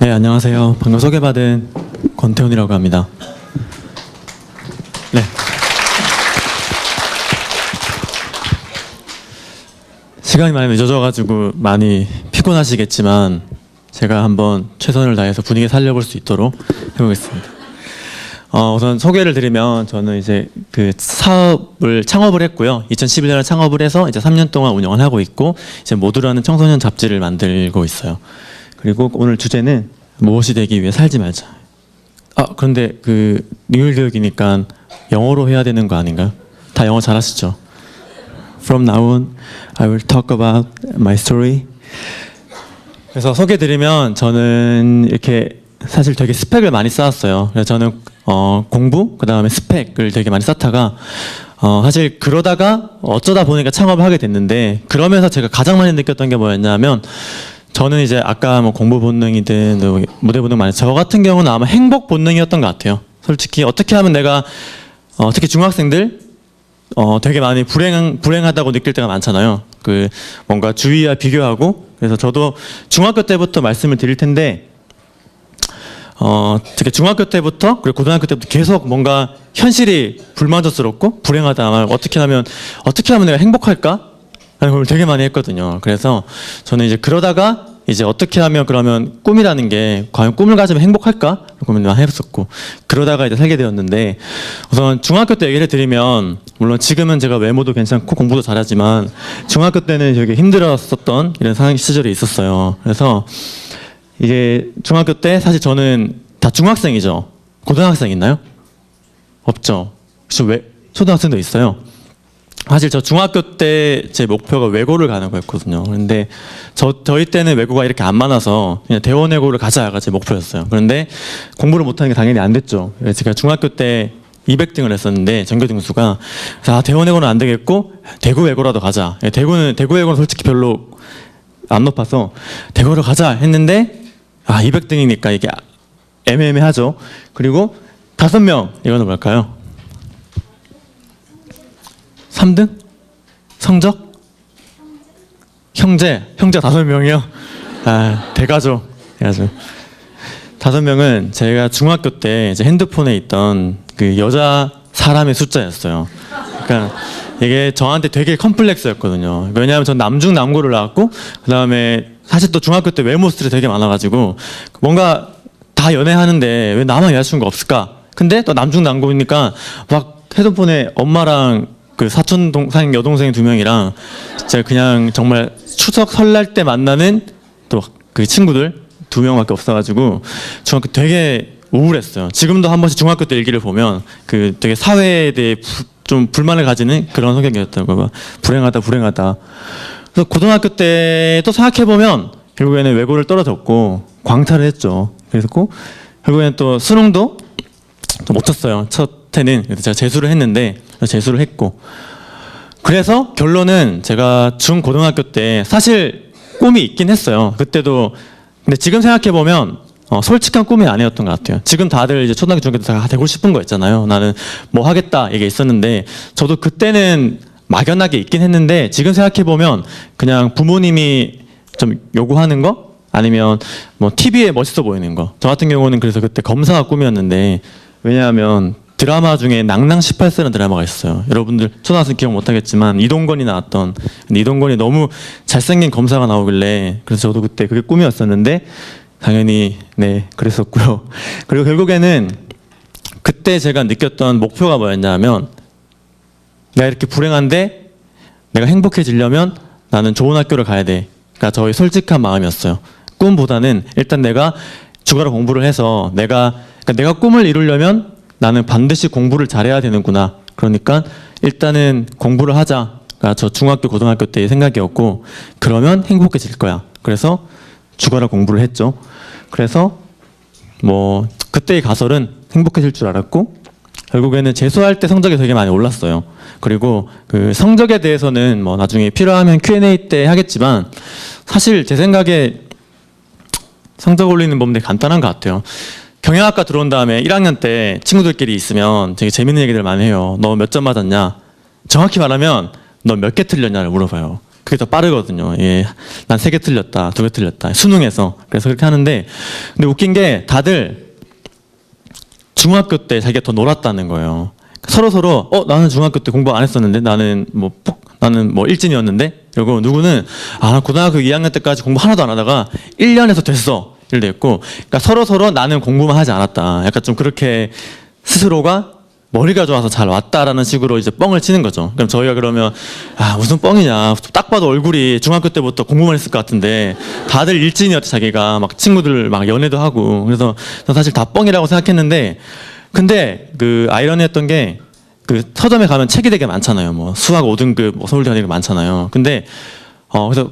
네, 안녕하세요. 방금 소개받은 권태훈이라고 합니다. 네. 시간이 많이 늦어져가지고 많이 피곤하시겠지만 제가 한번 최선을 다해서 분위기 살려볼 수 있도록 해보겠습니다. 우선 소개를 드리면 저는 이제 그 사업을 창업을 했고요. 2011년에 창업을 해서 이제 3년 동안 운영을 하고 있고 이제 모두라는 청소년 잡지를 만들고 있어요. 그리고 오늘 주제는 무엇이 되기 위해 살지 말자. 그런데 그 능률 교육이니까 영어로 해야 되는 거 아닌가요? 다 영어 잘하시죠? From now on, I will talk about my story. 그래서 소개드리면 저는 이렇게 사실 되게 스펙을 많이 쌓았어요. 그래서 저는 공부, 그 다음에 스펙을 되게 많이 쌓다가 사실 그러다가 어쩌다 보니까 창업을 하게 됐는데 그러면서 제가 가장 많이 느꼈던 게 뭐였냐면 저는 이제 아까 뭐 공부 본능이든 무대 본능 많이 저 같은 경우는 아마 행복 본능이었던 것 같아요. 솔직히 어떻게 하면 내가 특히 중학생들 되게 많이 불행하다고 느낄 때가 많잖아요. 그 뭔가 주위와 비교하고 그래서 저도 중학교 때부터 말씀을 드릴 텐데 특히 중학교 때부터 그리고 고등학교 때부터 계속 뭔가 현실이 불만족스럽고 불행하다. 어떻게 하면 내가 행복할까? 라는 걸 되게 많이 했거든요. 그래서 저는 이제 그러다가 이제 어떻게 하면 그러면 꿈이라는 게 과연 꿈을 가지면 행복할까? 고민을 많이 했었고 그러다가 이제 살게 되었는데 우선 중학교 때 얘기를 드리면 물론 지금은 제가 외모도 괜찮고 공부도 잘하지만 중학교 때는 되게 힘들었었던 이런 상황 시절이 있었어요. 그래서 이게 중학교 때 사실 저는 다 중학생이죠. 고등학생 있나요? 없죠. 혹시 왜 초등학생도 있어요? 사실 저 중학교 때 제 목표가 외고를 가는 거였거든요. 그런데 저희 때는 외고가 이렇게 안 많아서 그냥 대원외고를 가자가 제 목표였어요. 그런데 공부를 못하는 게 당연히 안 됐죠. 그래서 제가 중학교 때 200등을 했었는데 전교 등수가 대원외고는 안 되겠고 대구외고라도 가자. 대구외고는 솔직히 별로 안 높아서 대구로 가자 했는데 200등이니까 이게 애매하죠. 그리고 5명 이거는 뭘까요? 3등? 성적? 형제 5명이요? 대가죠. 5명은 제가 중학교 때 이제 핸드폰에 있던 그 여자 사람의 숫자였어요. 그러니까 이게 저한테 되게 컴플렉스였거든요. 왜냐하면 전 남중남고를 나왔고 그 다음에 사실 또 중학교 때 외모 스트레스 되게 많아가지고 뭔가 다 연애하는데 왜 나만 여자친구가 없을까? 근데 또 남중남고니까 막 핸드폰에 엄마랑 그 사촌 동생 여동생 2명이랑 제가 그냥 정말 추석 설날 때 만나는 또 그 친구들 2명밖에 없어가지고 중학교 되게 우울했어요. 지금도 한 번씩 중학교 때 일기를 보면 그 되게 사회에 대해 좀 불만을 가지는 그런 성격이었다고. 불행하다. 그래서 고등학교 때 또 생각해보면 결국에는 외고를 떨어졌고 광탈을 했죠. 그래서 결국에는 또 수능도 또 못 쳤어요. 첫 해는. 그래서 제가 재수를 했는데 재수를 했고 그래서 결론은 제가 중고등학교 때 사실 꿈이 있긴 했어요. 그때도. 근데 지금 생각해보면 솔직한 꿈이 아니었던 것 같아요. 지금 다들 이제 초등학교 중학교 때 다 되고 싶은 거 있잖아요. 나는 뭐 하겠다 이게 있었는데 저도 그때는 막연하게 있긴 했는데 지금 생각해보면 그냥 부모님이 좀 요구하는 거 아니면 뭐 TV에 멋있어 보이는 거. 저 같은 경우는 그래서 그때 검사가 꿈이었는데 왜냐하면 드라마 중에 낭낭 18세라는 드라마가 있어요. 여러분들 초등학생 기억 못하겠지만 이동건이 나왔던. 근데 이동건이 너무 잘생긴 검사가 나오길래 그래서 저도 그때 그게 꿈이었었는데 당연히 네 그랬었고요. 그리고 결국에는 그때 제가 느꼈던 목표가 뭐였냐면 내가 이렇게 불행한데 내가 행복해지려면 나는 좋은 학교를 가야 돼. 그러니까 저의 솔직한 마음이었어요. 꿈보다는 일단 내가 주가로 공부를 해서 내가 꿈을 이루려면 나는 반드시 공부를 잘해야 되는구나. 그러니까 일단은 공부를 하자가 저 중학교 고등학교 때의 생각이었고 그러면 행복해질 거야. 그래서 주가로 공부를 했죠. 그래서 뭐 그때의 가설은 행복해질 줄 알았고 결국에는 재수할 때 성적이 되게 많이 올랐어요. 그리고 그 성적에 대해서는 뭐 나중에 필요하면 Q&A 때 하겠지만 사실 제 생각에 성적 올리는 법은 되게 간단한 것 같아요. 경영학과 들어온 다음에 1학년 때 친구들끼리 있으면 되게 재밌는 얘기들 많이 해요. 너 몇 점 맞았냐? 정확히 말하면 너 몇 개 틀렸냐를 물어봐요. 그게 더 빠르거든요. 예, 난 3개 틀렸다, 2개 틀렸다. 수능에서. 그래서 그렇게 하는데, 근데 웃긴 게 다들 중학교 때 자기가 더 놀았다는 거예요. 서로 나는 중학교 때 공부 안 했었는데 나는 뭐 일진이었는데, 그리고 누구는 나 고등학교 2학년 때까지 공부 하나도 안 하다가 1년에서 됐어 이렇게 됐고, 그러니까 서로 나는 공부만 하지 않았다, 약간 좀 그렇게 스스로가 머리가 좋아서 잘 왔다라는 식으로 이제 뻥을 치는 거죠. 그럼 저희가 그러면 무슨 뻥이냐, 딱 봐도 얼굴이 중학교 때부터 공부만 했을 것 같은데 다들 일진이었대, 자기가 막 친구들 막 연애도 하고. 그래서 전 사실 다 뻥이라고 생각했는데, 근데 그 아이러니했던 게 그 서점에 가면 책이 되게 많잖아요. 뭐 수학 5등급 뭐 서울대 되게 많잖아요. 근데 그래서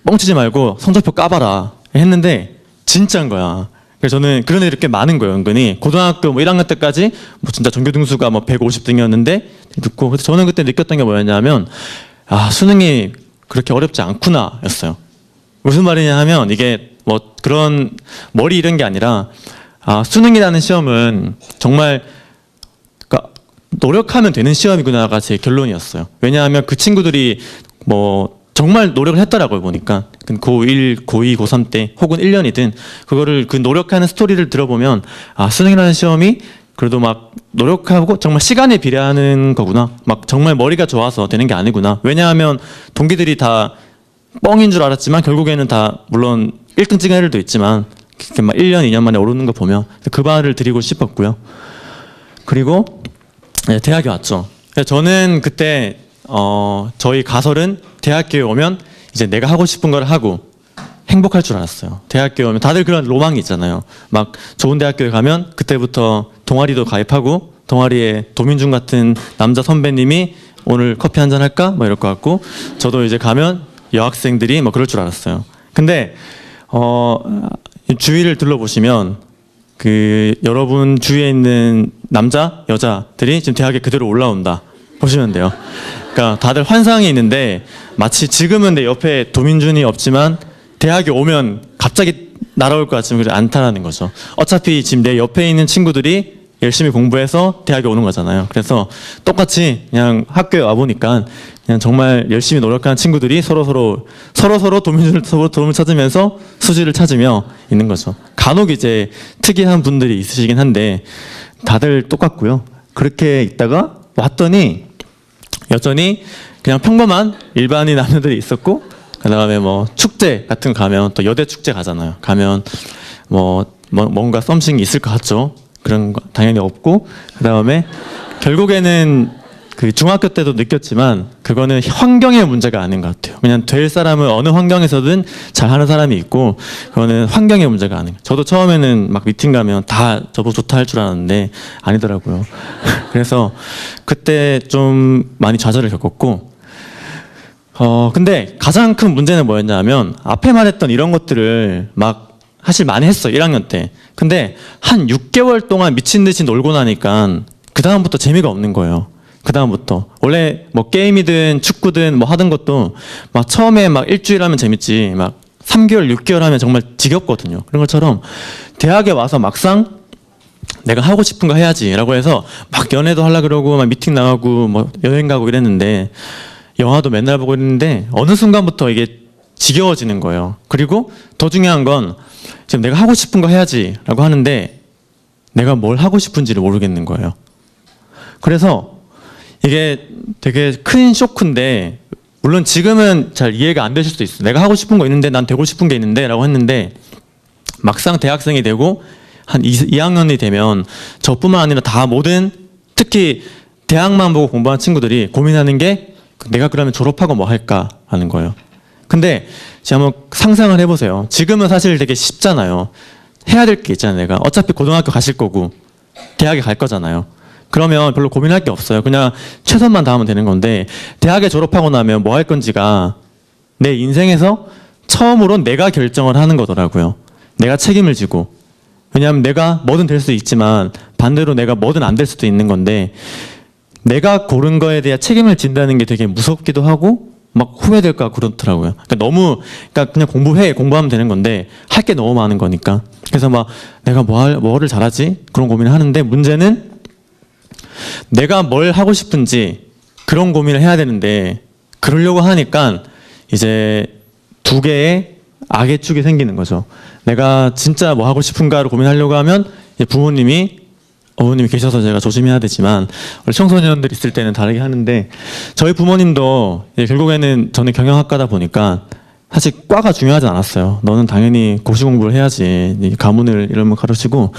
뻥치지 말고 성적표 까봐라 했는데 진짜인 거야. 그래서 저는 그런 애들이 이렇게 많은 거예요. 은근히 고등학교 뭐 1학년 때까지 뭐 진짜 전교 등수가 뭐 150등이었는데 듣고, 그래서 저는 그때 느꼈던 게 뭐였냐면 수능이 그렇게 어렵지 않구나 였어요. 무슨 말이냐 하면, 이게 뭐 그런 머리 이런 게 아니라 수능이라는 시험은 정말 노력하면 되는 시험이구나가 제 결론이었어요. 왜냐하면 그 친구들이 뭐 정말 노력을 했더라고요. 보니까 고1, 고2, 고3 때 혹은 1년이든 그거를 그 노력하는 스토리를 들어보면 수능이라는 시험이 그래도 막 노력하고 정말 시간에 비례하는 거구나, 막 정말 머리가 좋아서 되는 게 아니구나. 왜냐하면 동기들이 다 뻥인 줄 알았지만 결국에는 다 물론 1등 찍은 애들도 있지만 그렇게 막 1년, 2년 만에 오르는 거 보면 그 말을 드리고 싶었고요. 그리고 대학에 왔죠. 저는 그때 저희 가설은 대학교에 오면 이제 내가 하고 싶은 걸 하고 행복할 줄 알았어요. 대학교에 오면 다들 그런 로망이 있잖아요. 막 좋은 대학교에 가면 그때부터 동아리도 가입하고, 동아리에 도민준 같은 남자 선배님이 오늘 커피 한잔 할까? 뭐 이럴 것 같고, 저도 이제 가면 여학생들이 뭐 그럴 줄 알았어요. 근데 주위를 둘러보시면 여러분 주위에 있는 남자, 여자들이 지금 대학에 그대로 올라온다 보시면 돼요. 그러니까 다들 환상이 있는데 마치 지금은 내 옆에 도민준이 없지만 대학에 오면 갑자기 날아올 것 같지만 그렇지 않다라는 거죠. 어차피 지금 내 옆에 있는 친구들이 열심히 공부해서 대학에 오는 거잖아요. 그래서 똑같이 그냥 학교에 와보니까 그냥 정말 열심히 노력하는 친구들이 서로 도움을 찾으면서 수지를 찾으며 있는 거죠. 간혹 이제 특이한 분들이 있으시긴 한데 다들 똑같고요. 그렇게 있다가 왔더니 여전히 그냥 평범한 일반인 남녀들이 있었고, 그 다음에 뭐 축제 같은 거 가면 또 여대 축제 가잖아요. 가면 뭔가 썸씽이 있을 것 같죠. 그런 거 당연히 없고, 그 다음에 결국에는 그 중학교 때도 느꼈지만 그거는 환경의 문제가 아닌 것 같아요. 그냥 될 사람은 어느 환경에서든 잘하는 사람이 있고, 그거는 환경의 문제가 아닌 거예요. 저도 처음에는 막 미팅 가면 다 저보고 좋다 할 줄 알았는데 아니더라고요. 그래서 그때 좀 많이 좌절을 겪었고, 근데 가장 큰 문제는 뭐였냐면 앞에 말했던 이런 것들을 막 사실 많이 했어, 1학년 때. 근데 한 6개월 동안 미친 듯이 놀고 나니까 그 다음부터 재미가 없는 거예요. 그 다음부터 원래 뭐 게임이든 축구든 뭐 하던 것도 막 처음에 막 일주일 하면 재밌지 막 3개월, 6개월 하면 정말 지겹거든요. 그런 것처럼 대학에 와서 막상 내가 하고 싶은 거 해야지라고 해서 막 연애도 하려고 그러고 막 미팅 나가고 뭐 여행 가고 이랬는데, 영화도 맨날 보고 있는데 어느 순간부터 이게 지겨워지는 거예요. 그리고 더 중요한 건 지금 내가 하고 싶은 거 해야지라고 하는데 내가 뭘 하고 싶은지를 모르겠는 거예요. 그래서 이게 되게 큰 쇼크인데, 물론 지금은 잘 이해가 안 되실 수도 있어요. 내가 하고 싶은 거 있는데, 난 되고 싶은 게 있는데 라고 했는데, 막상 대학생이 되고 한 2학년이 되면 저뿐만 아니라 다 모든, 특히 대학만 보고 공부하는 친구들이 고민하는 게 내가 그러면 졸업하고 뭐 할까 하는 거예요. 근데 제가 한번 상상을 해보세요. 지금은 사실 되게 쉽잖아요. 해야 될 게 있잖아요. 내가 어차피 고등학교 가실 거고 대학에 갈 거잖아요. 그러면 별로 고민할 게 없어요. 그냥 최선만 다하면 되는 건데, 대학에 졸업하고 나면 뭐 할 건지가 내 인생에서 처음으로 내가 결정을 하는 거더라고요. 내가 책임을 지고. 왜냐하면 내가 뭐든 될 수 있지만 반대로 내가 뭐든 안 될 수도 있는 건데, 내가 고른 거에 대한 책임을 진다는 게 되게 무섭기도 하고 막 후회될까 그렇더라고요. 그러니까 그냥 공부하면 되는 건데 할 게 너무 많은 거니까. 그래서 막 내가 뭐를 잘하지? 그런 고민을 하는데, 문제는 내가 뭘 하고 싶은지 그런 고민을 해야 되는데, 그러려고 하니까 이제 두 개의 악의 축이 생기는 거죠. 내가 진짜 뭐 하고 싶은가를 고민하려고 하면 이제 부모님이 어머님이 계셔서 제가 조심해야 되지만 원래 청소년들 있을 때는 다르게 하는데 저희 부모님도 결국에는 저는 경영학과다 보니까 사실 과가 중요하지 않았어요. 너는 당연히 고시 공부를 해야지. 네 가문을 이러면 가르치고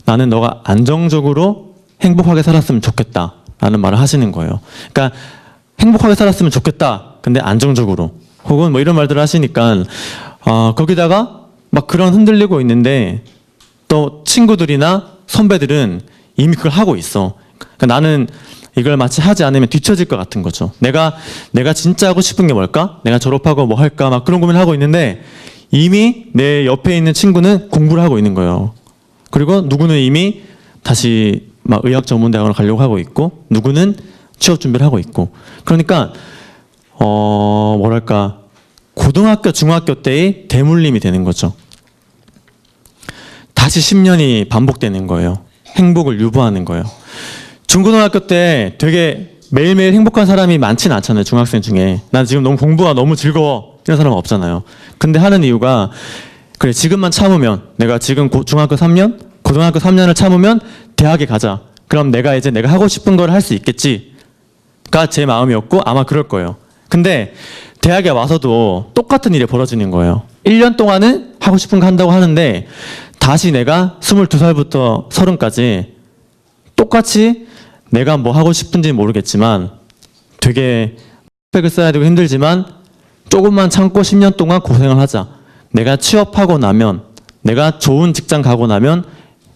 나는 너가 안정적으로 행복하게 살았으면 좋겠다 라는 말을 하시는 거예요. 그러니까 행복하게 살았으면 좋겠다. 근데 안정적으로 혹은 뭐 이런 말들을 하시니까 거기다가 막 그런 흔들리고 있는데 또 친구들이나 선배들은 이미 그걸 하고 있어. 그러니까 나는 이걸 마치 하지 않으면 뒤처질 것 같은 거죠. 내가 진짜 하고 싶은 게 뭘까? 내가 졸업하고 뭐 할까? 막 그런 고민을 하고 있는데 이미 내 옆에 있는 친구는 공부를 하고 있는 거예요. 그리고 누구는 이미 다시 막 의학 전문대학원을 가려고 하고 있고 누구는 취업 준비를 하고 있고 그러니까 뭐랄까 고등학교 중학교 때의 대물림이 되는 거죠. 다시 10년이 반복되는 거예요. 행복을 유보하는 거예요. 중고등학교 때 되게 매일매일 행복한 사람이 많지는 않잖아요. 중학생 중에. 난 지금 너무 공부가 너무 즐거워. 이런 사람은 없잖아요. 근데 하는 이유가 그래 지금만 참으면 내가 지금 중학교 3년, 고등학교 3년을 참으면 대학에 가자. 그럼 내가 이제 내가 하고 싶은 걸 할 수 있겠지가 제 마음이었고 아마 그럴 거예요. 근데 대학에 와서도 똑같은 일이 벌어지는 거예요. 1년 동안은 하고 싶은 거 한다고 하는데 다시 내가 22살부터 30까지 똑같이 내가 뭐 하고 싶은지 모르겠지만 되게 스펙을 써야 되고 힘들지만 조금만 참고 10년 동안 고생을 하자. 내가 취업하고 나면 내가 좋은 직장 가고 나면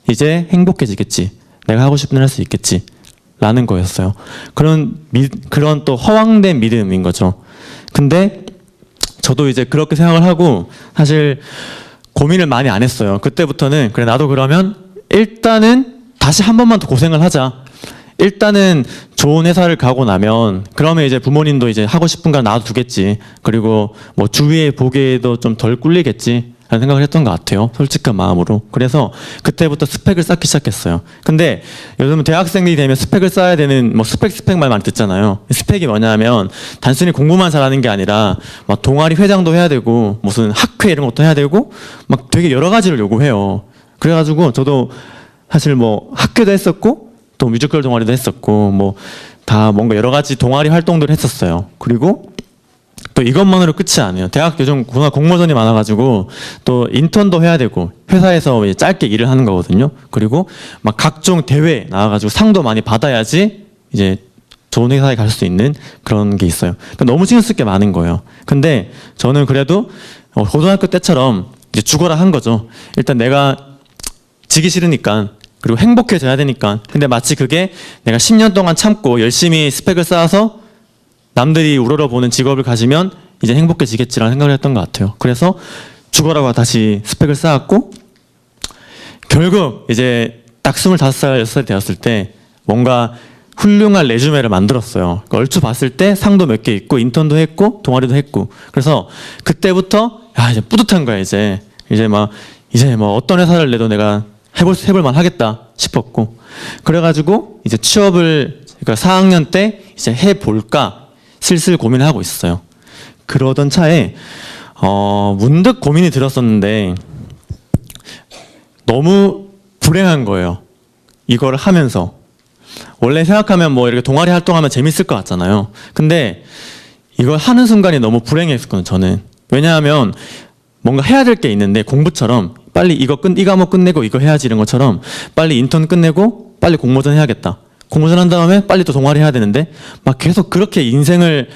이제 행복해지겠지. 내가 하고 싶은 일 할 수 있겠지. 라는 거였어요. 그런 또 허황된 믿음인 거죠. 근데 저도 이제 그렇게 생각을 하고 사실 고민을 많이 안 했어요. 그때부터는 그래 나도 그러면 일단은 다시 한 번만 더 고생을 하자. 일단은 좋은 회사를 가고 나면 그러면 이제 부모님도 이제 하고 싶은 걸 놔두겠지. 그리고 뭐 주위에 보기에도 좀 덜 꿀리겠지. 라는 생각을 했던 것 같아요. 솔직한 마음으로. 그래서 그때부터 스펙을 쌓기 시작했어요. 근데 요즘은 대학생들이 되면 스펙을 쌓아야 되는 뭐 스펙 말 많이 듣잖아요. 스펙이 뭐냐면 단순히 공부만 잘하는 게 아니라 막 동아리 회장도 해야 되고 무슨 학회 이런 것도 해야 되고 막 되게 여러 가지를 요구해요. 그래가지고 저도 사실 뭐 학교도 했었고 또 뮤지컬 동아리도 했었고 뭐 다 뭔가 여러 가지 동아리 활동들을 했었어요. 그리고 또 이것만으로 끝이 아니에요. 대학 요즘 공모전이 많아가지고 또 인턴도 해야 되고 회사에서 짧게 일을 하는 거거든요. 그리고 막 각종 대회 나와가지고 상도 많이 받아야지 이제 좋은 회사에 갈 수 있는 그런 게 있어요. 그러니까 너무 신경 쓸 게 많은 거예요. 근데 저는 그래도 고등학교 때처럼 이제 죽어라 한 거죠. 일단 내가 지기 싫으니까 그리고 행복해져야 되니까. 근데 마치 그게 내가 10년 동안 참고 열심히 스펙을 쌓아서 남들이 우러러보는 직업을 가지면 이제 행복해지겠지라는 생각을 했던 것 같아요. 그래서 죽어라고 다시 스펙을 쌓았고 결국 이제 딱 25살, 6살 되었을 때 뭔가 훌륭한 레주메를 만들었어요. 얼추 봤을 때 상도 몇 개 있고 인턴도 했고 동아리도 했고 그래서 그때부터 야 이제 뿌듯한 거야 이제 뭐 어떤 회사를 내도 내가 해볼 만 하겠다 싶었고 그래가지고 이제 취업을 그러니까 4학년 때 이제 해볼까 슬슬 고민을 하고 있어요. 그러던 차에 문득 고민이 들었었는데 너무 불행한 거예요. 이거를 하면서 원래 생각하면 뭐 이렇게 동아리 활동하면 재밌을 것 같잖아요. 근데 이걸 하는 순간이 너무 불행했었거든요. 저는 왜냐하면 뭔가 해야 될 게 있는데 공부처럼 빨리 이 과목 끝내고 이거 해야지 이런 것처럼 빨리 인턴 끝내고 빨리 공모전 해야겠다. 공모전 한 다음에 빨리 또 동아리 해야 되는데 막 계속 그렇게 인생을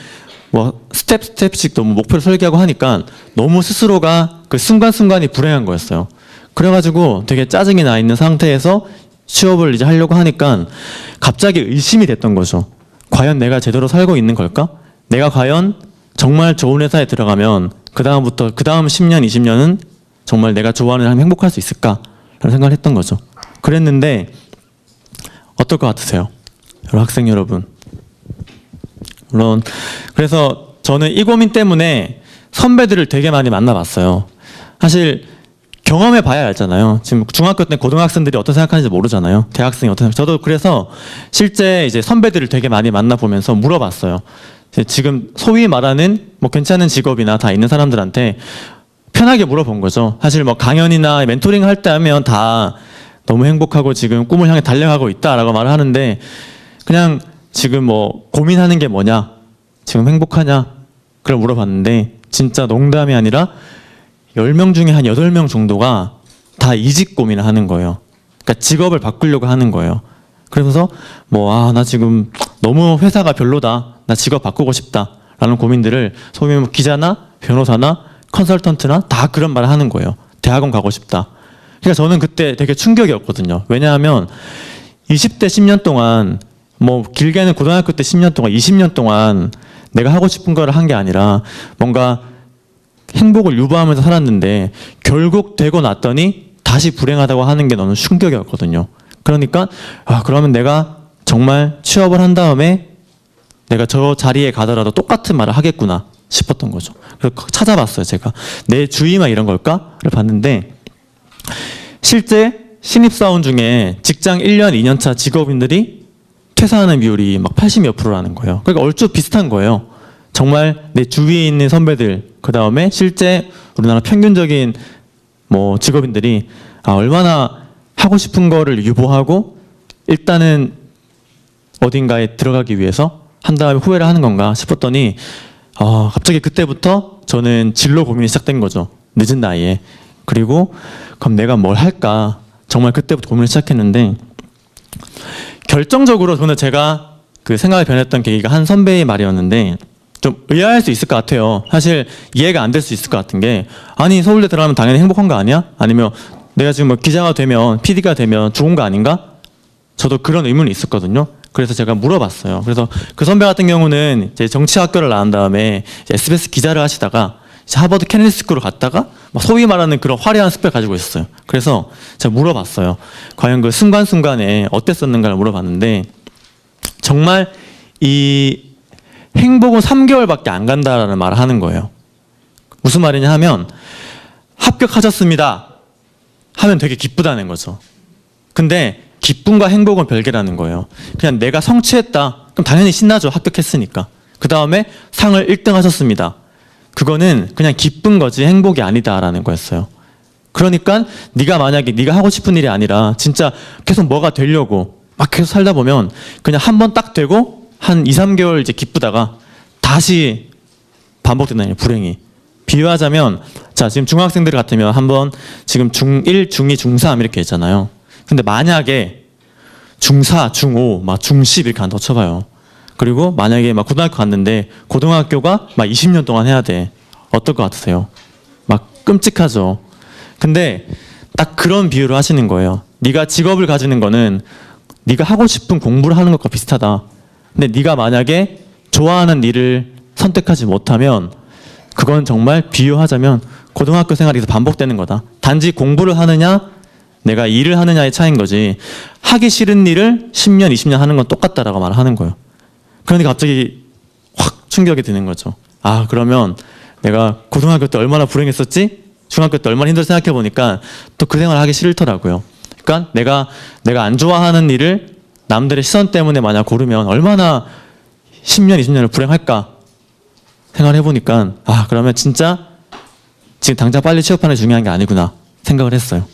뭐 스텝씩 너무 목표를 설계하고 하니까 너무 스스로가 그 순간순간이 불행한 거였어요. 그래가지고 되게 짜증이 나 있는 상태에서 취업을 이제 하려고 하니까 갑자기 의심이 됐던 거죠. 과연 내가 제대로 살고 있는 걸까? 내가 과연 정말 좋은 회사에 들어가면 그 다음 10년, 20년은 정말 내가 좋아하는 사람이 행복할 수 있을까? 라는 생각을 했던 거죠. 그랬는데 어떨 것 같으세요? 여러분 학생 여러분. 물론 그래서 저는 이 고민 때문에 선배들을 되게 많이 만나봤어요. 사실 경험해 봐야 알잖아요. 지금 중학교 때 고등학생들이 어떤 생각하는지 모르잖아요. 대학생이 어떤 생각. 저도 그래서 실제 이제 선배들을 되게 많이 만나보면서 물어봤어요. 지금 소위 말하는 뭐 괜찮은 직업이나 다 있는 사람들한테 편하게 물어본 거죠. 사실 뭐 강연이나 멘토링 할 때 하면 다 너무 행복하고 지금 꿈을 향해 달려가고 있다라고 말을 하는데, 그냥 지금 뭐 고민하는 게 뭐냐, 지금 행복하냐, 그걸 물어봤는데 진짜 농담이 아니라 10명 중에 한 8명 정도가 다 이직 고민을 하는 거예요. 그러니까 직업을 바꾸려고 하는 거예요. 그러면서 뭐 나 지금 너무 회사가 별로다, 나 직업 바꾸고 싶다 라는 고민들을 소위 뭐 기자나 변호사나 컨설턴트나 다 그런 말을 하는 거예요. 대학원 가고 싶다. 그러니까 저는 그때 되게 충격이었거든요. 왜냐하면 20대 10년 동안, 뭐 길게는 고등학교 때 10년 동안, 20년 동안 내가 하고 싶은 걸 한 게 아니라 뭔가 행복을 유보하면서 살았는데 결국 되고 났더니 다시 불행하다고 하는 게 너무 충격이었거든요. 그러니까 그러면 내가 정말 취업을 한 다음에 내가 저 자리에 가더라도 똑같은 말을 하겠구나 싶었던 거죠. 그래서 찾아봤어요. 제가 내 주위만 이런 걸까를 봤는데, 실제 신입사원 중에 직장 1년, 2년차 직업인들이 퇴사하는 비율이 막 80몇 %라는 거예요. 그러니까 얼추 비슷한 거예요. 정말 내 주위에 있는 선배들, 그 다음에 실제 우리나라 평균적인 뭐 직업인들이 얼마나 하고 싶은 거를 유보하고 일단은 어딘가에 들어가기 위해서 한 다음에 후회를 하는 건가 싶었더니, 갑자기 그때부터 저는 진로 고민이 시작된 거죠. 늦은 나이에. 그리고 그럼 내가 뭘 할까? 정말 그때부터 고민을 시작했는데, 결정적으로 저는 제가 그 생각이 변했던 계기가 한 선배의 말이었는데, 좀 의아할 수 있을 것 같아요. 사실 이해가 안 될 수 있을 것 같은 게, 아니 서울대 들어가면 당연히 행복한 거 아니야? 아니면 내가 지금 뭐 기자가 되면, PD가 되면 좋은 거 아닌가? 저도 그런 의문이 있었거든요. 그래서 제가 물어봤어요. 그래서 그 선배 같은 경우는 이제 정치학교를 나온 다음에 SBS 기자를 하시다가 이제 하버드 케네디 스쿨을 갔다가 소위 말하는 그런 화려한 스펙을 가지고 있었어요. 그래서 제가 물어봤어요. 과연 그 순간순간에 어땠었는가를 물어봤는데, 정말 이 행복은 3개월밖에 안 간다라는 말을 하는 거예요. 무슨 말이냐 하면, 합격하셨습니다 하면 되게 기쁘다는 거죠. 근데 기쁨과 행복은 별개라는 거예요. 그냥 내가 성취했다, 그럼 당연히 신나죠. 합격했으니까. 그 다음에 상을 1등 하셨습니다. 그거는 그냥 기쁜 거지 행복이 아니다라는 거였어요. 그러니까 네가 만약에 네가 하고 싶은 일이 아니라 진짜 계속 뭐가 되려고 막 계속 살다 보면 그냥 한 번 딱 되고 한 2, 3개월 이제 기쁘다가 다시 반복된다는 불행이. 비유하자면, 자, 지금 중학생들 같으면 한번 지금 중1, 중2, 중3 이렇게 있잖아요. 근데 만약에 중4, 중5, 막 중10 이렇게 안 더 쳐봐요. 그리고 만약에 막 고등학교 갔는데 고등학교가 막 20년 동안 해야 돼. 어떨 것 같으세요? 막 끔찍하죠. 근데 딱 그런 비유를 하시는 거예요. 네가 직업을 가지는 거는 네가 하고 싶은 공부를 하는 것과 비슷하다. 근데 네가 만약에 좋아하는 일을 선택하지 못하면 그건 정말 비유하자면 고등학교 생활이 계속 반복되는 거다. 단지 공부를 하느냐 내가 일을 하느냐의 차이인 거지, 하기 싫은 일을 10년, 20년 하는 건 똑같다라고 말을 하는 거예요. 그러니까 갑자기 확 충격이 드는 거죠. 그러면 내가 고등학교 때 얼마나 불행했었지? 중학교 때 얼마나 힘들어 생각해 보니까 또 그 생활을 하기 싫더라고요. 그러니까 내가 안 좋아하는 일을 남들의 시선 때문에 만약 고르면 얼마나 10년, 20년을 불행할까 생각을 해보니까 그러면 진짜 지금 당장 빨리 취업하는 게 중요한 게 아니구나 생각을 했어요.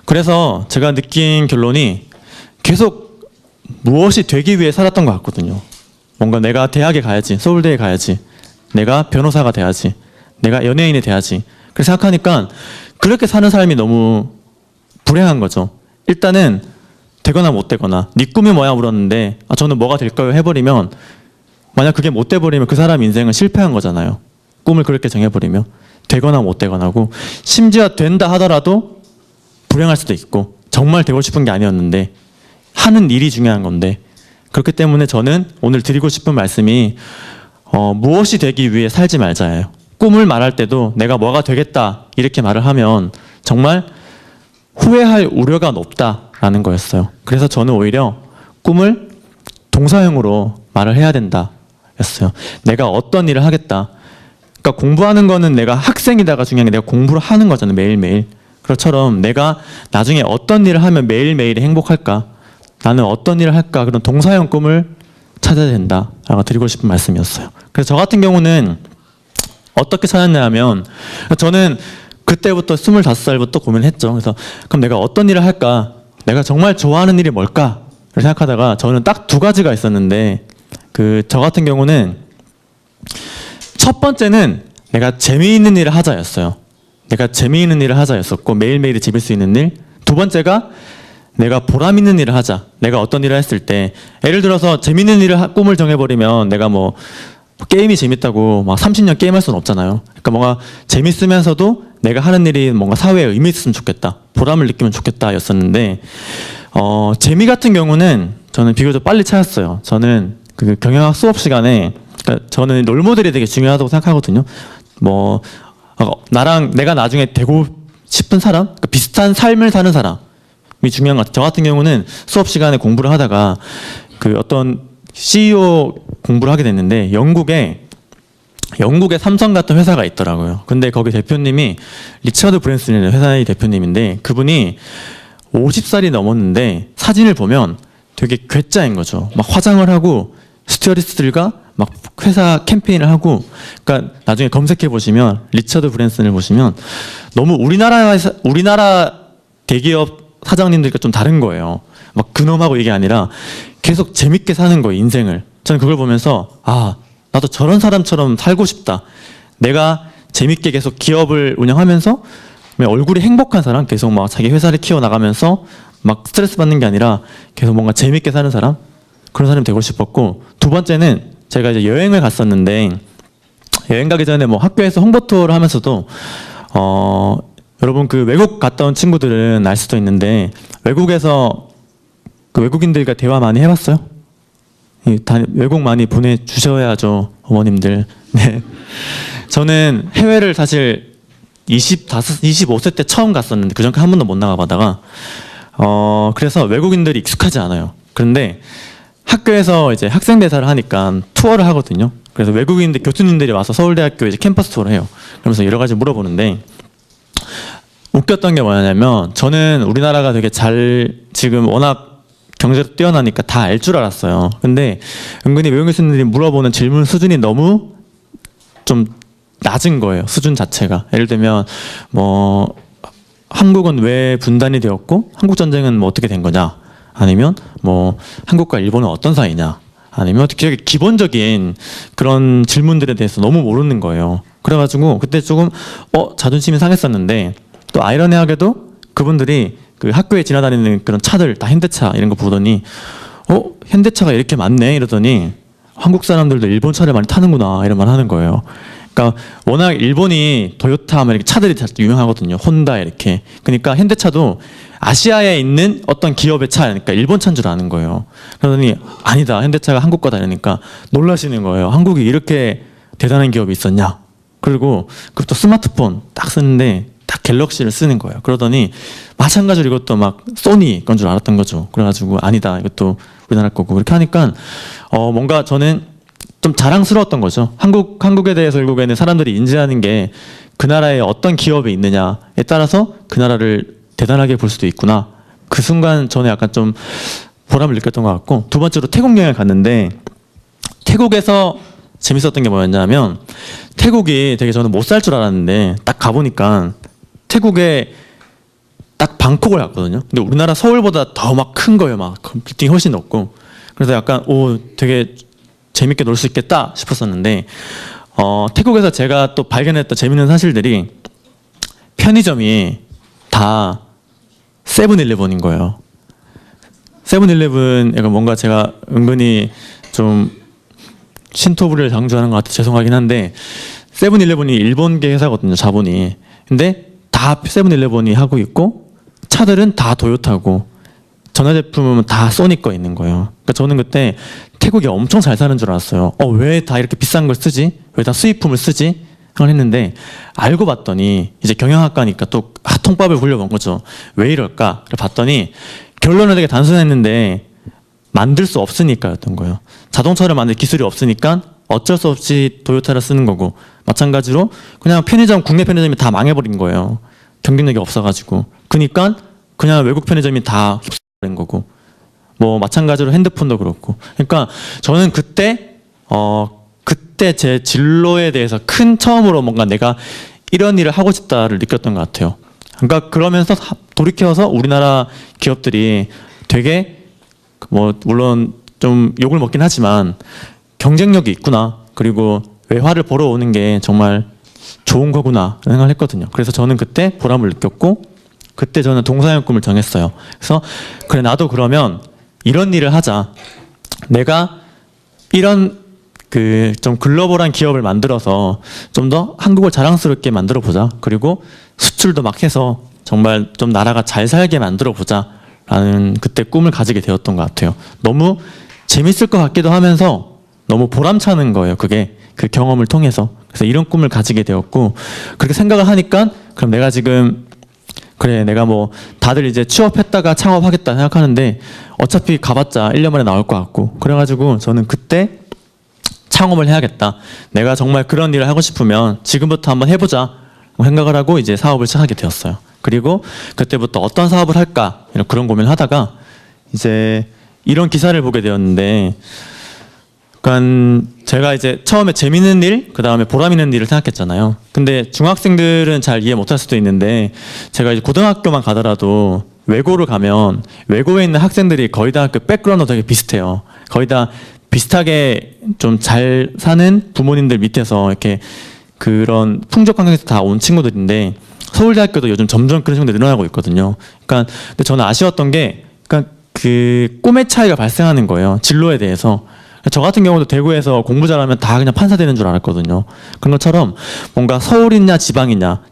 그래서 제가 느낀 결론이 계속 무엇이 되기 위해 살았던 것 같거든요. 뭔가 내가 대학에 가야지, 서울대에 가야지, 내가 변호사가 돼야지, 내가 연예인이 돼야지. 그래서 생각하니까 그렇게 사는 삶이 너무 불행한 거죠. 일단은 되거나 못 되거나, 네 꿈이 뭐야 물었는데 저는 뭐가 될까요 해버리면, 만약 그게 못 돼버리면 그 사람 인생은 실패한 거잖아요. 꿈을 그렇게 정해버리면 되거나 못 되거나고, 심지어 된다 하더라도 불행할 수도 있고 정말 되고 싶은 게 아니었는데 하는 일이 중요한 건데. 그렇기 때문에 저는 오늘 드리고 싶은 말씀이 무엇이 되기 위해 살지 말자예요. 꿈을 말할 때도 내가 뭐가 되겠다 이렇게 말을 하면 정말 후회할 우려가 높다라는 거였어요. 그래서 저는 오히려 꿈을 동사형으로 말을 해야 된다 였어요. 내가 어떤 일을 하겠다. 그러니까 공부하는 거는 내가 학생이다가 중요한 게 내가 공부를 하는 거잖아요. 매일매일. 그것처럼 내가 나중에 어떤 일을 하면 매일매일이 행복할까, 나는 어떤 일을 할까, 그런 동사형 꿈을 찾아야 된다라고 드리고 싶은 말씀이었어요. 그래서 저 같은 경우는 어떻게 찾았냐 하면 저는 그때부터 25살부터 고민했죠. 그래서 그럼 내가 어떤 일을 할까? 내가 정말 좋아하는 일이 뭘까? 를 생각하다가 저는 딱 두 가지가 있었는데 저 같은 경우는 첫 번째는 내가 재미있는 일을 하자였어요. 내가 재미있는 일을 하자였었고 매일매일 즐길 수 있는 일. 두 번째가 내가 보람 있는 일을 하자. 내가 어떤 일을 했을 때 예를 들어서 재미있는 일을 꿈을 정해버리면 내가 뭐 게임이 재밌다고 막 30년 게임할 수는 없잖아요. 그러니까 뭔가 재밌으면서도 내가 하는 일이 뭔가 사회에 의미 있으면 좋겠다. 보람을 느끼면 좋겠다 였었는데 재미 같은 경우는 저는 비교적 빨리 찾았어요. 저는 그 경영학 수업 시간에 그러니까 저는 롤모델이 되게 중요하다고 생각하거든요. 뭐 내가 나중에 되고 싶은 사람, 그러니까 비슷한 삶을 사는 사람이 중요한 것 같아요. 저 같은 경우는 수업 시간에 공부를 하다가 그 어떤 CEO 공부를 하게 됐는데 영국에 삼성 같은 회사가 있더라고요. 근데 거기 대표님이 리처드 브랜슨이라는 회사의 대표님인데 그분이 50살이 넘었는데 사진을 보면 되게 괴짜인 거죠. 막 화장을 하고 스튜어디스들과 막 회사 캠페인을 하고 그러니까 나중에 검색해 보시면 리처드 브랜슨을 보시면 너무 우리나라 대기업 사장님들과 좀 다른 거예요. 막 근엄하고 이게 아니라 계속 재밌게 사는 거예요, 인생을. 저는 그걸 보면서 나도 저런 사람처럼 살고 싶다. 내가 재밌게 계속 기업을 운영하면서 얼굴이 행복한 사람, 계속 막 자기 회사를 키워나가면서 막 스트레스 받는 게 아니라 계속 뭔가 재밌게 사는 사람, 그런 사람이 되고 싶었고, 두 번째는 제가 이제 여행을 갔었는데 여행 가기 전에 뭐 학교에서 홍보 투어를 하면서도 여러분 그 외국 갔다 온 친구들은 알 수도 있는데 외국에서 그 외국인들과 대화 많이 해봤어요? 외국 많이 보내주셔야죠, 어머님들. 네. 저는 해외를 사실 25세 때 처음 갔었는데 그전까지 한 번도 못 나가보다가 그래서 외국인들이 익숙하지 않아요. 그런데 학교에서 이제 학생 대사를 하니까 투어를 하거든요. 그래서 외국인들 교수님들이 와서 서울대학교 이제 캠퍼스 투어를 해요. 그러면서 여러 가지 물어보는데 웃겼던 게 뭐냐면 저는 우리나라가 되게 지금 워낙 경제도 뛰어나니까 다 알 줄 알았어요. 근데 은근히 외국 교수님들이 물어보는 질문 수준이 너무 좀 낮은 거예요. 수준 자체가. 예를 들면 뭐 한국은 왜 분단이 되었고 한국 전쟁은 뭐 어떻게 된 거냐, 아니면 뭐 한국과 일본은 어떤 사이냐, 아니면 되게 기본적인 그런 질문들에 대해서 너무 모르는 거예요. 그래가지고 그때 조금 자존심이 상했었는데 또 아이러니하게도 그분들이 그 학교에 지나다니는 그런 차들 다 현대차 이런 거 보더니 현대차가 이렇게 많네 이러더니 한국 사람들도 일본 차를 많이 타는구나 이런 말 하는 거예요. 그러니까 워낙 일본이 도요타 이렇게 차들이 다 유명하거든요. 혼다 이렇게. 그러니까 현대차도 아시아에 있는 어떤 기업의 차, 그러니까 일본 차인 줄 아는 거예요. 그러더니 아니다, 현대차가 한국 거다 이러니까 놀라시는 거예요. 한국이 이렇게 대단한 기업이 있었냐. 그리고 그것도 스마트폰 딱 쓰는데 딱 갤럭시를 쓰는 거예요. 그러더니 마찬가지로 이것도 막 소니 건 줄 알았던 거죠. 그래가지고 아니다, 이것도 우리나라 거고. 이렇게 하니까 뭔가 저는 좀 자랑스러웠던 거죠. 한국에 대해서 결국에는 사람들이 인지하는 게 그 나라에 어떤 기업이 있느냐에 따라서 그 나라를 대단하게 볼 수도 있구나. 그 순간 저는 약간 좀 보람을 느꼈던 것 같고, 두 번째로 태국 여행을 갔는데 태국에서 재밌었던 게 뭐였냐면 태국이 되게 저는 못 살 줄 알았는데 딱 가보니까 태국에 딱 방콕을 갔거든요. 근데 우리나라 서울보다 더 막 큰 거예요. 막 빌딩이 훨씬 높고. 그래서 약간 되게 재밌게 놀 수 있겠다 싶었었는데 태국에서 제가 또 발견했던 재밌는 사실들이 편의점이 다 세븐일레븐인 거예요. 세븐일레븐 약간 뭔가 제가 은근히 좀 신토부리를 강조하는 것 같아 죄송하긴 한데 세븐일레븐이 일본계 회사거든요, 자본이. 근데 다 세븐일레븐이 하고 있고 차들은 다 도요타고 전자제품은 다 소니 거 있는 거예요. 그러니까 저는 그때 태국이 엄청 잘 사는 줄 알았어요. 왜 다 이렇게 비싼 걸 쓰지? 왜 다 수입품을 쓰지? 생각을 했는데 알고 봤더니 이제 경영학과니까 또 통밥을 굴려본 거죠. 왜 이럴까? 봤더니 결론은 되게 단순했는데 만들 수 없으니까였던 거예요. 자동차를 만들 기술이 없으니까 어쩔 수 없이 도요타를 쓰는 거고, 마찬가지로 그냥 국내 편의점이 다 망해버린 거예요. 경쟁력이 없어가지고. 그러니까 그냥 외국 편의점이 다 휩쓸린 거고, 뭐 마찬가지로 핸드폰도 그렇고. 그러니까 저는 그때 제 진로에 대해서 큰 처음으로 뭔가 내가 이런 일을 하고 싶다를 느꼈던 것 같아요. 그러니까 그러면서 돌이켜서 우리나라 기업들이 되게 뭐 물론 좀 욕을 먹긴 하지만 경쟁력이 있구나. 그리고 외화를 벌어 오는 게 정말 좋은 거구나 생각을 했거든요. 그래서 저는 그때 보람을 느꼈고 그때 저는 동사의 꿈을 정했어요. 그래서 그래 나도 그러면 이런 일을 하자. 내가 이런 그 좀 글로벌한 기업을 만들어서 좀 더 한국을 자랑스럽게 만들어 보자. 그리고 수출도 막 해서 정말 좀 나라가 잘 살게 만들어 보자. 라는 그때 꿈을 가지게 되었던 것 같아요. 너무 재밌을 것 같기도 하면서 너무 보람차는 거예요. 그게 그 경험을 통해서. 그래서 이런 꿈을 가지게 되었고 그렇게 생각을 하니까 그럼 내가 지금 그래 내가 뭐 다들 이제 취업했다가 창업하겠다 생각하는데 어차피 가봤자 1년 만에 나올 것 같고 그래가지고 저는 그때 창업을 해야겠다. 내가 정말 그런 일을 하고 싶으면 지금부터 한번 해보자 생각을 하고 이제 사업을 시작하게 되었어요. 그리고 그때부터 어떤 사업을 할까 이런 그런 고민을 하다가 이제 이런 기사를 보게 되었는데 그러니까 제가 이제 처음에 재밌는 일, 그 다음에 보람 있는 일을 생각했잖아요. 근데 중학생들은 잘 이해 못할 수도 있는데 제가 이제 고등학교만 가더라도 외고를 가면 외고에 있는 학생들이 거의 다 그 백그라운드 되게 비슷해요. 거의 다 비슷하게 좀 잘 사는 부모님들 밑에서 이렇게 그런 풍족 환경에서 다 온 친구들인데 서울대학교도 요즘 점점 그런 친구들이 늘어나고 있거든요. 그러니까 근데 저는 아쉬웠던 게 그러니까 그 꿈의 차이가 발생하는 거예요. 진로에 대해서. 저 같은 경우도 대구에서 공부 잘하면 다 그냥 판사 되는 줄 알았거든요. 그런 것처럼 뭔가 서울이냐 지방이냐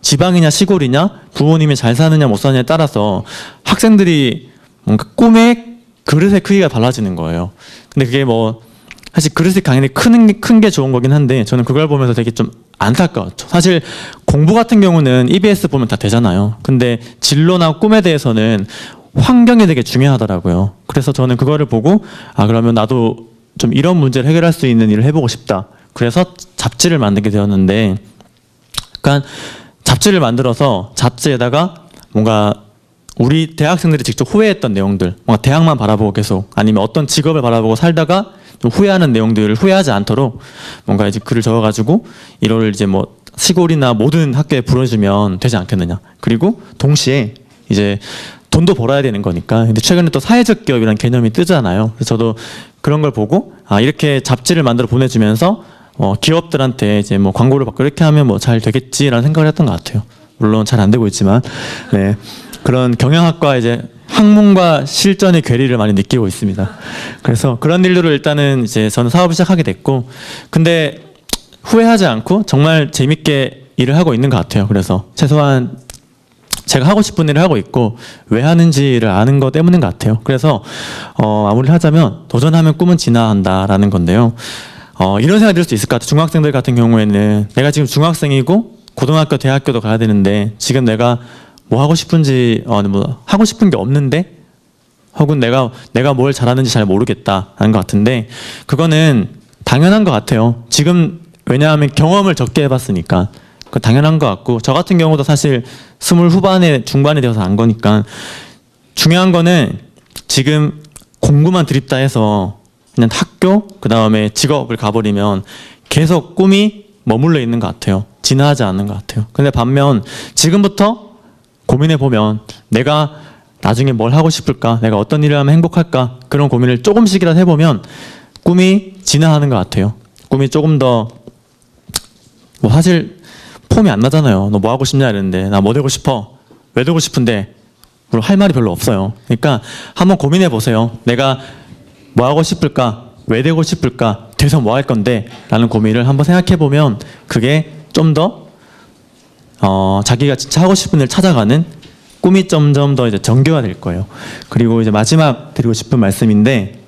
시골이냐 부모님이 잘 사느냐 못 사느냐에 따라서 학생들이 뭔가 꿈의 그릇의 크기가 달라지는 거예요. 근데 그게 뭐 사실 그릇이 당연히 큰 게 좋은 거긴 한데 저는 그걸 보면서 되게 좀 안타까웠죠. 사실 공부 같은 경우는 EBS 보면 다 되잖아요. 근데 진로나 꿈에 대해서는 환경이 되게 중요하더라고요. 그래서 저는 그거를 보고 아 그러면 나도 좀 이런 문제를 해결할 수 있는 일을 해보고 싶다. 그래서 잡지를 만들게 되었는데 약간 잡지를 만들어서 잡지에다가 뭔가 우리 대학생들이 직접 후회했던 내용들 뭔가 대학만 바라보고 계속 아니면 어떤 직업을 바라보고 살다가 좀 후회하는 내용들을 후회하지 않도록 뭔가 이제 글을 적어가지고 이걸 이제 뭐 시골이나 모든 학교에 불어주면 되지 않겠느냐. 그리고 동시에 이제 돈도 벌어야 되는 거니까. 근데 최근에 또 사회적 기업이라는 개념이 뜨잖아요. 그래서 저도 그런 걸 보고 아 이렇게 잡지를 만들어 보내주면서 기업들한테 이제 뭐 광고를 받고 이렇게 하면 뭐 잘 되겠지라는 생각을 했던 것 같아요. 물론 잘 안 되고 있지만 네 그런 경영학과 이제 학문과 실전의 괴리를 많이 느끼고 있습니다. 그래서 그런 일들을 일단은 이제 저는 사업을 시작하게 됐고 근데 후회하지 않고 정말 재밌게 일을 하고 있는 것 같아요. 그래서 최소한 제가 하고 싶은 일을 하고 있고 왜 하는지를 아는 것 때문인 것 같아요. 그래서 마무리를 하자면 도전하면 꿈은 진화한다라는 건데요. 이런 생각이 들 수 있을 것 같아요. 중학생들 같은 경우에는 내가 지금 중학생이고 고등학교, 대학교도 가야 되는데 지금 내가 뭐 하고 싶은지 뭐 하고 싶은 게 없는데 혹은 내가 뭘 잘하는지 잘 모르겠다라는 것 같은데 그거는 당연한 것 같아요. 지금 왜냐하면 경험을 적게 해봤으니까 그 당연한 것 같고 저 같은 경우도 사실 20 후반에 중반이 되어서 안 거니까 중요한 거는 지금 공부만 드립다 해서 그냥 학교 그 다음에 직업을 가버리면 계속 꿈이 머물러 있는 것 같아요. 진화하지 않는 것 같아요. 근데 반면 지금부터 고민해 보면 내가 나중에 뭘 하고 싶을까? 내가 어떤 일을 하면 행복할까? 그런 고민을 조금씩이라도 해보면 꿈이 진화하는 것 같아요. 꿈이 조금 더 뭐 사실 폼이 안 나잖아요. 너 뭐 하고 싶냐 이랬는데 나 뭐 되고 싶어? 왜 되고 싶은데? 그리고 할 말이 별로 없어요. 그러니까 한번 고민해 보세요. 내가 뭐 하고 싶을까? 왜 되고 싶을까? 돼서 뭐 할 건데? 라는 고민을 한번 생각해 보면 그게 좀 더 자기가 진짜 하고 싶은 일을 찾아가는 꿈이 점점 더 이제 정교화될 거예요. 그리고 이제 마지막 드리고 싶은 말씀인데,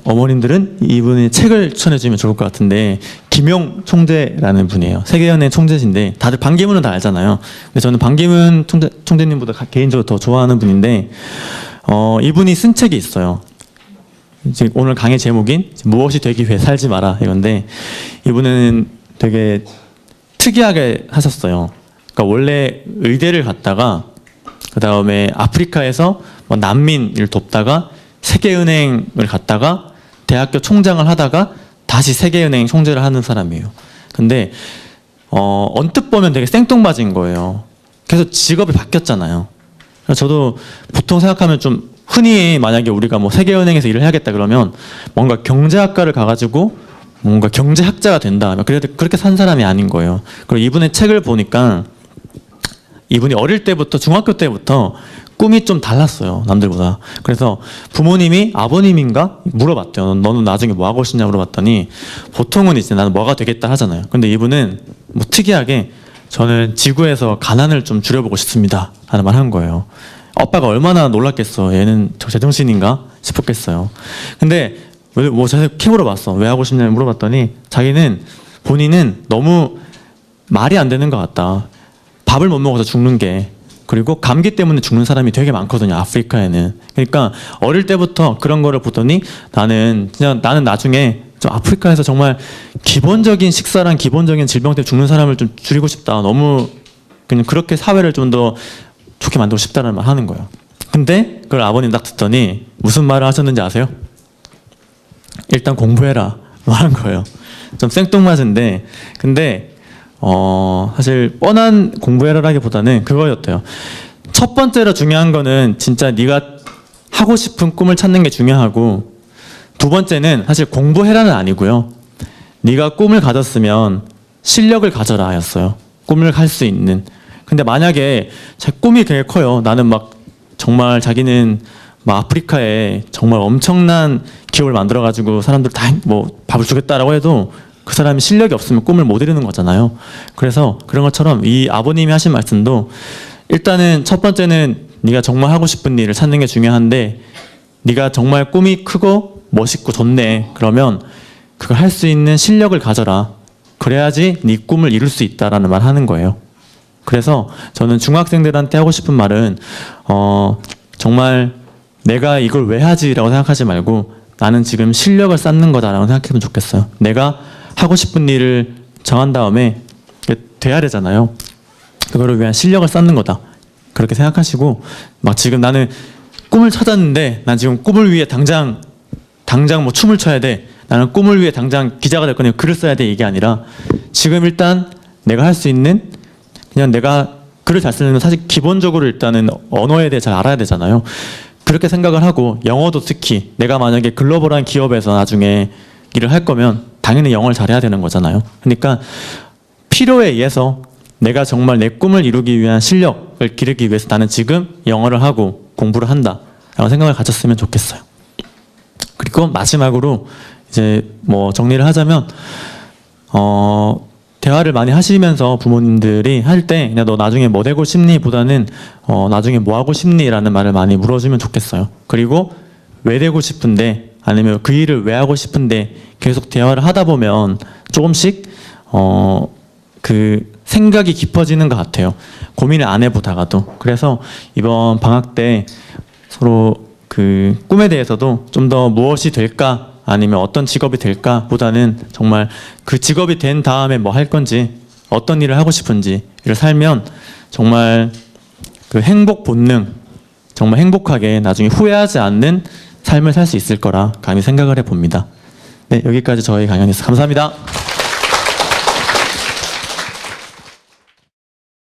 어머님들은 이분의 책을 추천해주면 좋을 것 같은데, 김용 총재라는 분이에요. 세계연예 총재신데, 다들 반기문은 다 알잖아요. 근데 저는 반기문 총재님보다 개인적으로 더 좋아하는 분인데, 이분이 쓴 책이 있어요. 이제 오늘 강의 제목인 무엇이 되기 위해 살지 마라 이건데, 이분은 되게 특이하게 하셨어요. 그러니까 원래 의대를 갔다가 그 다음에 아프리카에서 뭐 난민을 돕다가 세계은행을 갔다가 대학교 총장을 하다가 다시 세계은행 총재를 하는 사람이에요. 근데 언뜻 보면 되게 생뚱맞은 거예요. 그래서 직업이 바뀌었잖아요. 그래서 저도 보통 생각하면 좀 흔히 만약에 우리가 뭐 세계은행에서 일을 해야겠다 그러면 뭔가 경제학과를 가가지고 뭔가 경제학자가 된다. 그래도 그렇게 산 사람이 아닌 거예요. 그리고 이분의 책을 보니까 이분이 어릴 때부터 중학교 때부터 꿈이 좀 달랐어요. 남들보다. 그래서 부모님이 아버님인가 물어봤대요. 너는 나중에 뭐 하고 싶냐 물어봤더니 보통은 이제 나는 뭐가 되겠다 하잖아요. 근데 이분은 뭐 특이하게 저는 지구에서 가난을 좀 줄여보고 싶습니다 라는 말 한 거예요. 아빠가 얼마나 놀랐겠어. 얘는 제정신인가 싶었겠어요. 근데 뭐 제가 이렇게 물어봤어. 왜 하고 싶냐고 물어봤더니 본인은 너무 말이 안 되는 것 같다. 밥을 못 먹어서 죽는 게, 그리고 감기 때문에 죽는 사람이 되게 많거든요. 아프리카에는. 그러니까 어릴 때부터 그런 거를 보더니 나는 나중에 좀 아프리카에서 정말 기본적인 식사랑 기본적인 질병 때문에 죽는 사람을 좀 줄이고 싶다. 너무 그냥 그렇게 사회를 좀 더 좋게 만들고 싶다는 말 하는 거예요. 근데 그걸 아버님 딱 듣더니 무슨 말을 하셨는지 아세요? 일단 공부해라 말한 거예요. 좀 생뚱맞은데, 근데 사실 뻔한 공부해라라기보다는 그거였대요. 첫 번째로 중요한 거는 진짜 네가 하고 싶은 꿈을 찾는 게 중요하고, 두 번째는 사실 공부해라는 아니고요. 네가 꿈을 가졌으면 실력을 가져라 였어요. 꿈을 할 수 있는. 근데 만약에 제 꿈이 되게 커요. 나는 막 정말 자기는 막 아프리카에 정말 엄청난 기업을 만들어가지고 사람들 다 뭐 밥을 주겠다라고 해도 그 사람이 실력이 없으면 꿈을 못 이루는 거잖아요. 그래서 그런 것처럼 이 아버님이 하신 말씀도 일단은 첫 번째는 네가 정말 하고 싶은 일을 찾는 게 중요한데, 네가 정말 꿈이 크고 멋있고 좋네. 그러면 그걸 할 수 있는 실력을 가져라. 그래야지 네 꿈을 이룰 수 있다라는 말 하는 거예요. 그래서 저는 중학생들한테 하고 싶은 말은 정말 내가 이걸 왜 하지라고 생각하지 말고 나는 지금 실력을 쌓는 거다라고 생각하면 좋겠어요. 내가 하고 싶은 일을 정한 다음에 돼야 되잖아요. 그거를 위한 실력을 쌓는 거다. 그렇게 생각하시고, 막 지금 나는 꿈을 찾았는데 난 지금 꿈을 위해 당장 뭐 춤을 춰야 돼. 나는 꿈을 위해 당장 기자가 될 거니 글을 써야 돼. 이게 아니라 지금 일단 내가 할 수 있는, 그냥 내가 글을 잘 쓰려면 사실 기본적으로 일단은 언어에 대해 잘 알아야 되잖아요. 그렇게 생각을 하고, 영어도 특히 내가 만약에 글로벌한 기업에서 나중에 일을 할 거면 당연히 영어를 잘해야 되는 거잖아요. 그러니까 필요에 의해서 내가 정말 내 꿈을 이루기 위한 실력을 기르기 위해서 나는 지금 영어를 하고 공부를 한다 라고 생각을 가졌으면 좋겠어요. 그리고 마지막으로 이제 뭐 정리를 하자면 대화를 많이 하시면서 부모님들이 할 때 그냥 너 나중에 뭐 되고 싶니? 보다는 나중에 뭐 하고 싶니? 라는 말을 많이 물어주면 좋겠어요. 그리고 왜 되고 싶은데, 아니면 그 일을 왜 하고 싶은데 계속 대화를 하다 보면 조금씩 그 생각이 깊어지는 것 같아요. 고민을 안 해보다가도. 그래서 이번 방학 때 서로 그 꿈에 대해서도 좀 더 무엇이 될까, 아니면 어떤 직업이 될까 보다는 정말 그 직업이 된 다음에 뭐 할 건지, 어떤 일을 하고 싶은지를 살면 정말 그 행복 본능, 정말 행복하게 나중에 후회하지 않는 삶을 살 수 있을 거라 감히 생각을 해봅니다. 네, 여기까지 저희 강연이었습니다. 감사합니다.